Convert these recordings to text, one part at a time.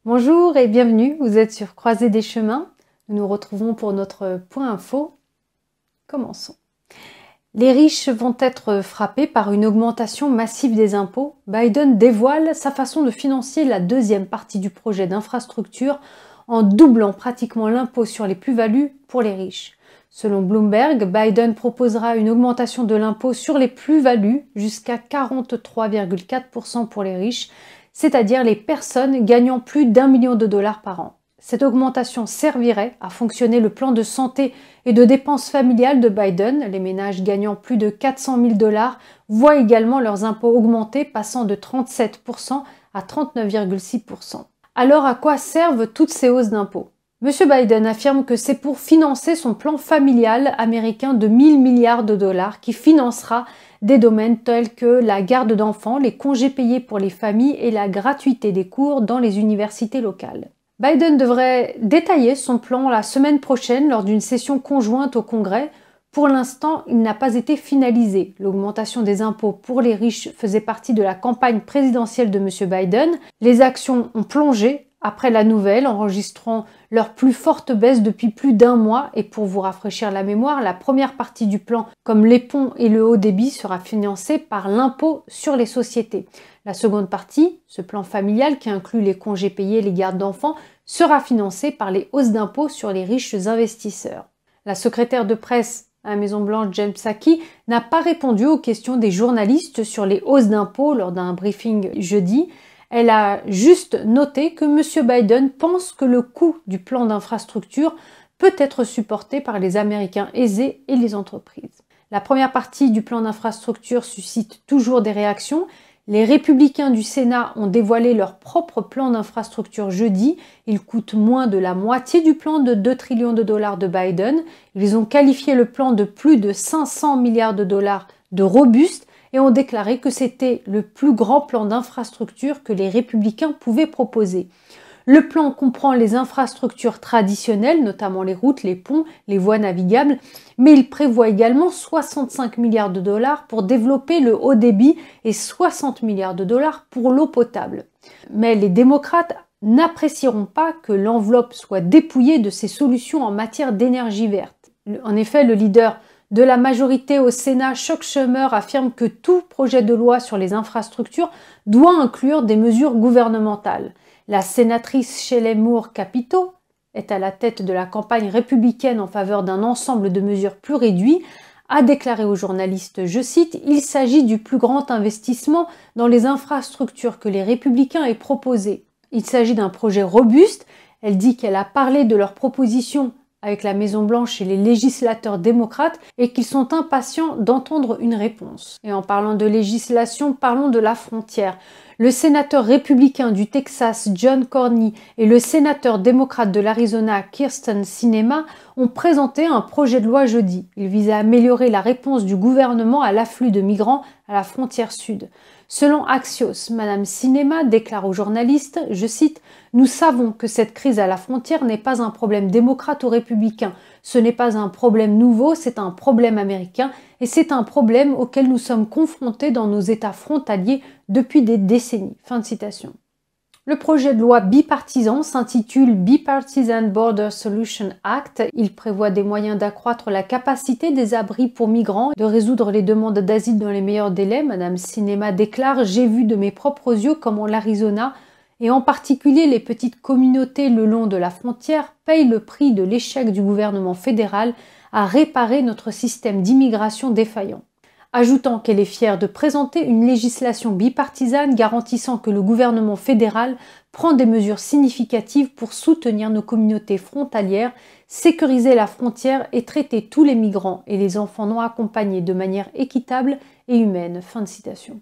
Bonjour et bienvenue, vous êtes sur Croisée des chemins. Nous nous retrouvons pour notre point info. Commençons. Les riches vont être frappés par une augmentation massive des impôts. Biden dévoile sa façon de financer la deuxième partie du projet d'infrastructure en doublant pratiquement l'impôt sur les plus-values pour les riches. Selon Bloomberg, Biden proposera une augmentation de l'impôt sur les plus-values jusqu'à 43,4% pour les riches, c'est-à-dire les personnes gagnant plus d'1 million de dollars par an. Cette augmentation servirait à fonctionner le plan de santé et de dépenses familiales de Biden. Les ménages gagnant plus de 400 000 dollars voient également leurs impôts augmenter, passant de 37% à 39,6%. Alors à quoi servent toutes ces hausses d'impôts ? M. Biden affirme que c'est pour financer son plan familial américain de 1 000 milliards de dollars qui financera des domaines tels que la garde d'enfants, les congés payés pour les familles et la gratuité des cours dans les universités locales. Biden devrait détailler son plan la semaine prochaine lors d'une session conjointe au Congrès. Pour l'instant, il n'a pas été finalisé. L'augmentation des impôts pour les riches faisait partie de la campagne présidentielle de M. Biden. Les actions ont plongé après la nouvelle, enregistrant leur plus forte baisse depuis plus d'1 mois. Et pour vous rafraîchir la mémoire, la première partie du plan, comme les ponts et le haut débit, sera financée par l'impôt sur les sociétés. La seconde partie, ce plan familial qui inclut les congés payés et les gardes d'enfants, sera financé par les hausses d'impôts sur les riches investisseurs. La secrétaire de presse à la Maison-Blanche, Jen Psaki, n'a pas répondu aux questions des journalistes sur les hausses d'impôts lors d'un briefing jeudi. Elle a juste noté que M. Biden pense que le coût du plan d'infrastructure peut être supporté par les Américains aisés et les entreprises. La première partie du plan d'infrastructure suscite toujours des réactions. Les républicains du Sénat ont dévoilé leur propre plan d'infrastructure jeudi. Il coûte moins de la moitié du plan de 2 trillions de dollars de Biden. Ils ont qualifié le plan de plus de 500 milliards de dollars de robuste et ont déclaré que c'était le plus grand plan d'infrastructure que les républicains pouvaient proposer. Le plan comprend les infrastructures traditionnelles, notamment les routes, les ponts, les voies navigables, mais il prévoit également 65 milliards de dollars pour développer le haut débit et 60 milliards de dollars pour l'eau potable. Mais les démocrates n'apprécieront pas que l'enveloppe soit dépouillée de ses solutions en matière d'énergie verte. En effet, le leader de la majorité au Sénat, Chuck Schumer, affirme que tout projet de loi sur les infrastructures doit inclure des mesures gouvernementales. La sénatrice Shelley Moore Capito est à la tête de la campagne républicaine en faveur d'un ensemble de mesures plus réduit, a déclaré aux journalistes, je cite, « Il s'agit du plus grand investissement dans les infrastructures que les républicains aient proposé. Il s'agit d'un projet robuste. » Elle dit qu'elle a parlé de leurs propositions avec la Maison-Blanche et les législateurs démocrates et qu'ils sont impatients d'entendre une réponse. Et en parlant de législation, parlons de la frontière. Le sénateur républicain du Texas, John Cornyn, et le sénateur démocrate de l'Arizona, Kyrsten Sinema, ont présenté un projet de loi jeudi. Il vise à améliorer la réponse du gouvernement à l'afflux de migrants à la frontière sud. Selon Axios, Madame Sinema déclare aux journalistes, je cite, « Nous savons que cette crise à la frontière n'est pas un problème démocrate ou républicain. Ce n'est pas un problème nouveau, c'est un problème américain et c'est un problème auquel nous sommes confrontés dans nos États frontaliers depuis des décennies. » Fin de citation. Le projet de loi bipartisan s'intitule Bipartisan Border Solution Act. Il prévoit des moyens d'accroître la capacité des abris pour migrants, de résoudre les demandes d'asile dans les meilleurs délais. Madame Sinema déclare « J'ai vu de mes propres yeux comment l'Arizona, et en particulier les petites communautés le long de la frontière, payent le prix de l'échec du gouvernement fédéral à réparer notre système d'immigration défaillant. » Ajoutant qu'elle est fière de présenter une législation bipartisane garantissant que le gouvernement fédéral prend des mesures significatives pour soutenir nos communautés frontalières, sécuriser la frontière et traiter tous les migrants et les enfants non accompagnés de manière équitable et humaine. Fin de citation.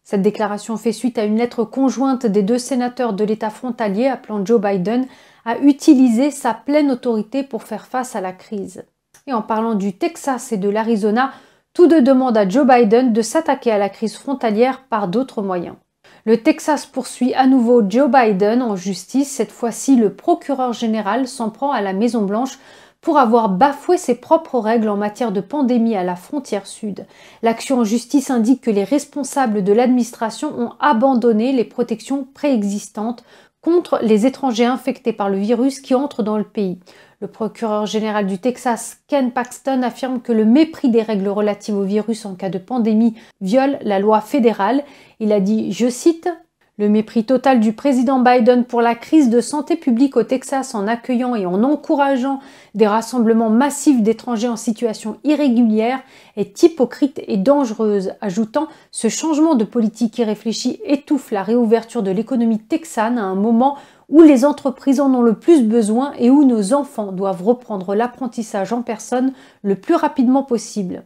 Cette déclaration fait suite à une lettre conjointe des 2 sénateurs de l'État frontalier appelant Joe Biden à utiliser sa pleine autorité pour faire face à la crise. Et en parlant du Texas et de l'Arizona, tous 2 demandent à Joe Biden de s'attaquer à la crise frontalière par d'autres moyens. Le Texas poursuit à nouveau Joe Biden en justice. Cette fois-ci, le procureur général s'en prend à la Maison-Blanche pour avoir bafoué ses propres règles en matière de pandémie à la frontière sud. L'action en justice indique que les responsables de l'administration ont abandonné les protections préexistantes contre les étrangers infectés par le virus qui entrent dans le pays. Le procureur général du Texas, Ken Paxton, affirme que le mépris des règles relatives au virus en cas de pandémie viole la loi fédérale. Il a dit, je cite, « Le mépris total du président Biden pour la crise de santé publique au Texas en accueillant et en encourageant des rassemblements massifs d'étrangers en situation irrégulière est hypocrite et dangereuse », ajoutant « Ce changement de politique irréfléchi étouffe la réouverture de l'économie texane à un moment où les entreprises en ont le plus besoin et où nos enfants doivent reprendre l'apprentissage en personne le plus rapidement possible. »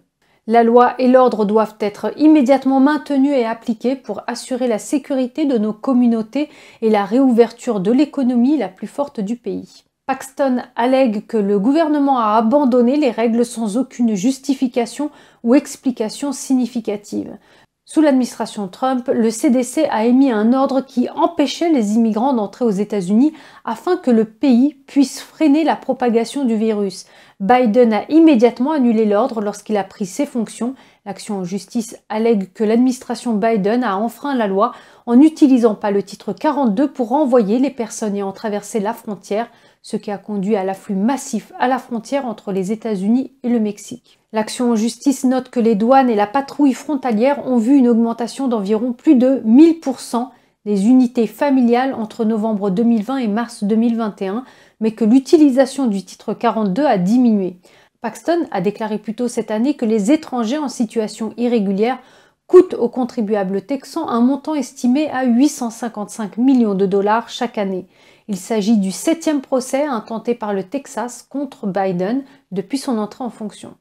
La loi et l'ordre doivent être immédiatement maintenus et appliqués pour assurer la sécurité de nos communautés et la réouverture de l'économie la plus forte du pays. Paxton allègue que le gouvernement a abandonné les règles sans aucune justification ou explication significative. Sous l'administration Trump, le CDC a émis un ordre qui empêchait les immigrants d'entrer aux États-Unis afin que le pays puisse freiner la propagation du virus. Biden a immédiatement annulé l'ordre lorsqu'il a pris ses fonctions. L'action en justice allègue que l'administration Biden a enfreint la loi en n'utilisant pas le titre 42 pour renvoyer les personnes ayant traversé la frontière, ce qui a conduit à l'afflux massif à la frontière entre les États-Unis et le Mexique. L'action en justice note que les douanes et la patrouille frontalière ont vu une augmentation d'environ plus de 1000% des unités familiales entre novembre 2020 et mars 2021, mais que l'utilisation du titre 42 a diminué. Paxton a déclaré plus tôt cette année que les étrangers en situation irrégulière coûtent aux contribuables texans un montant estimé à 855 millions de dollars chaque année. Il s'agit du 7e procès intenté par le Texas contre Biden depuis son entrée en fonction.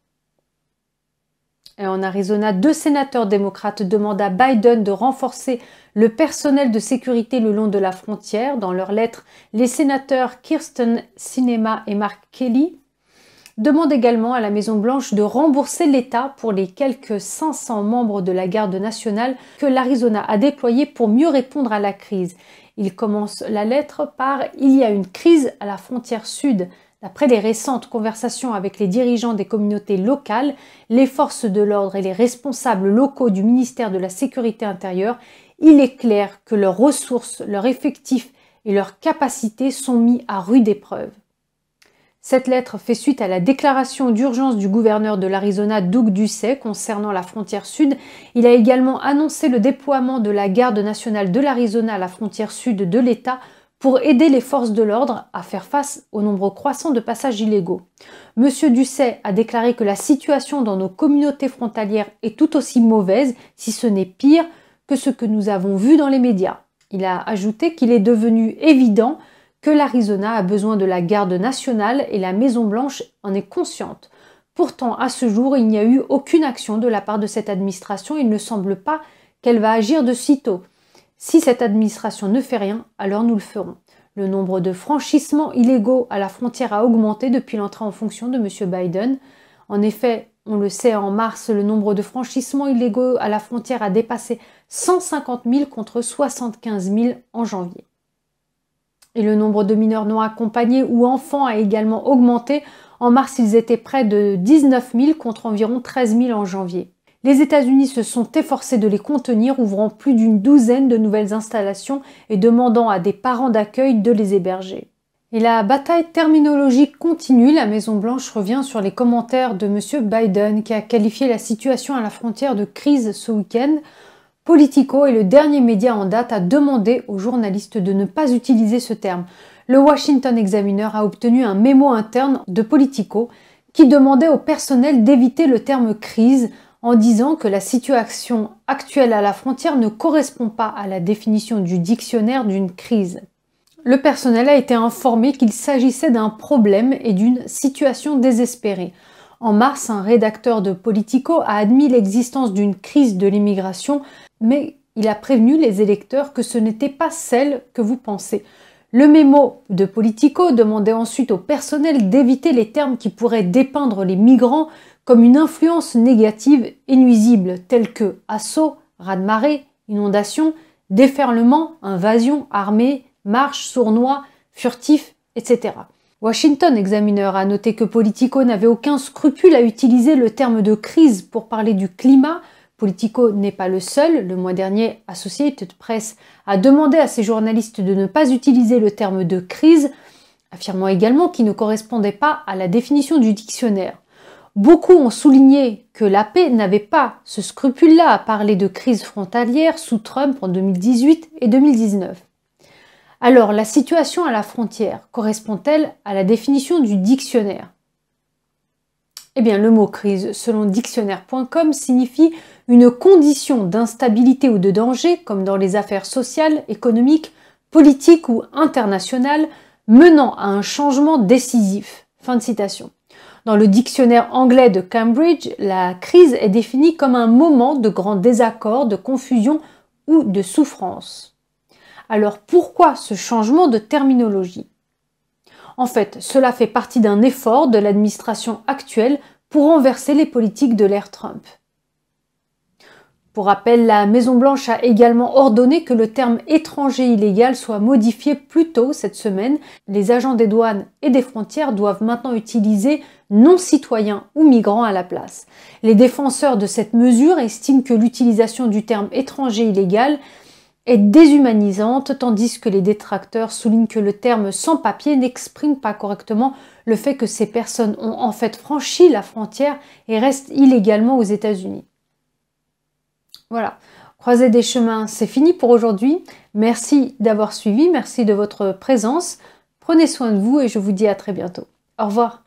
Et en Arizona, 2 sénateurs démocrates demandent à Biden de renforcer le personnel de sécurité le long de la frontière. Dans leur lettre, les sénateurs Kyrsten Sinema et Mark Kelly demandent également à la Maison-Blanche de rembourser l'État pour les quelques 500 membres de la garde nationale que l'Arizona a déployés pour mieux répondre à la crise. Il commence la lettre par « Il y a une crise à la frontière sud ». D'après les récentes conversations avec les dirigeants des communautés locales, les forces de l'ordre et les responsables locaux du ministère de la Sécurité intérieure, il est clair que leurs ressources, leurs effectifs et leurs capacités sont mis à rude épreuve. Cette lettre fait suite à la déclaration d'urgence du gouverneur de l'Arizona, Doug Ducey, concernant la frontière sud. Il a également annoncé le déploiement de la garde nationale de l'Arizona à la frontière sud de l'État pour aider les forces de l'ordre à faire face au nombre croissant de passages illégaux. Monsieur Ducey a déclaré que la situation dans nos communautés frontalières est tout aussi mauvaise, si ce n'est pire, que ce que nous avons vu dans les médias. Il a ajouté qu'il est devenu évident que l'Arizona a besoin de la garde nationale et la Maison-Blanche en est consciente. Pourtant, à ce jour, il n'y a eu aucune action de la part de cette administration et il ne semble pas qu'elle va agir de sitôt. Si cette administration ne fait rien, alors nous le ferons. Le nombre de franchissements illégaux à la frontière a augmenté depuis l'entrée en fonction de M. Biden. En effet, on le sait, en mars, le nombre de franchissements illégaux à la frontière a dépassé 150 000 contre 75 000 en janvier. Et le nombre de mineurs non accompagnés ou enfants a également augmenté. En mars, ils étaient près de 19 000 contre environ 13 000 en janvier. Les États-Unis se sont efforcés de les contenir, ouvrant plus d'une douzaine de nouvelles installations et demandant à des parents d'accueil de les héberger. Et la bataille terminologique continue. La Maison-Blanche revient sur les commentaires de M. Biden qui a qualifié la situation à la frontière de crise ce week-end. Politico est le dernier média en date à demander aux journalistes de ne pas utiliser ce terme. Le Washington Examiner a obtenu un mémo interne de Politico qui demandait au personnel d'éviter le terme crise en disant que la situation actuelle à la frontière ne correspond pas à la définition du dictionnaire d'une crise. Le personnel a été informé qu'il s'agissait d'un problème et d'une situation désespérée. En mars, un rédacteur de Politico a admis l'existence d'une crise de l'immigration, mais il a prévenu les électeurs que ce n'était pas celle que vous pensez. Le mémo de Politico demandait ensuite au personnel d'éviter les termes qui pourraient dépeindre les migrants comme une influence négative et nuisible, tels que assaut, raz-de-marée, inondation, déferlement, invasion, armée, marche, sournois, furtif, etc. Washington Examiner a noté que Politico n'avait aucun scrupule à utiliser le terme de crise pour parler du climat, Politico n'est pas le seul. Le mois dernier, Associated Press a demandé à ses journalistes de ne pas utiliser le terme de crise, affirmant également qu'il ne correspondait pas à la définition du dictionnaire. Beaucoup ont souligné que la paix n'avait pas ce scrupule-là à parler de crise frontalière sous Trump en 2018 et 2019. Alors, la situation à la frontière correspond-elle à la définition du dictionnaire? Eh bien, le mot crise, selon dictionnaire.com, signifie une condition d'instabilité ou de danger, comme dans les affaires sociales, économiques, politiques ou internationales, menant à un changement décisif. Fin de citation. Dans le dictionnaire anglais de Cambridge, la crise est définie comme un moment de grand désaccord, de confusion ou de souffrance. Alors pourquoi ce changement de terminologie? En fait, cela fait partie d'un effort de l'administration actuelle pour renverser les politiques de l'ère Trump. Pour rappel, la Maison-Blanche a également ordonné que le terme étranger illégal soit modifié plus tôt cette semaine. Les agents des douanes et des frontières doivent maintenant utiliser non-citoyens ou migrants à la place. Les défenseurs de cette mesure estiment que l'utilisation du terme étranger illégal est déshumanisante, tandis que les détracteurs soulignent que le terme sans-papier n'exprime pas correctement le fait que ces personnes ont en fait franchi la frontière et restent illégalement aux États-Unis. Voilà, Croisée des chemins, c'est fini pour aujourd'hui. Merci d'avoir suivi, merci de votre présence. Prenez soin de vous et je vous dis à très bientôt. Au revoir.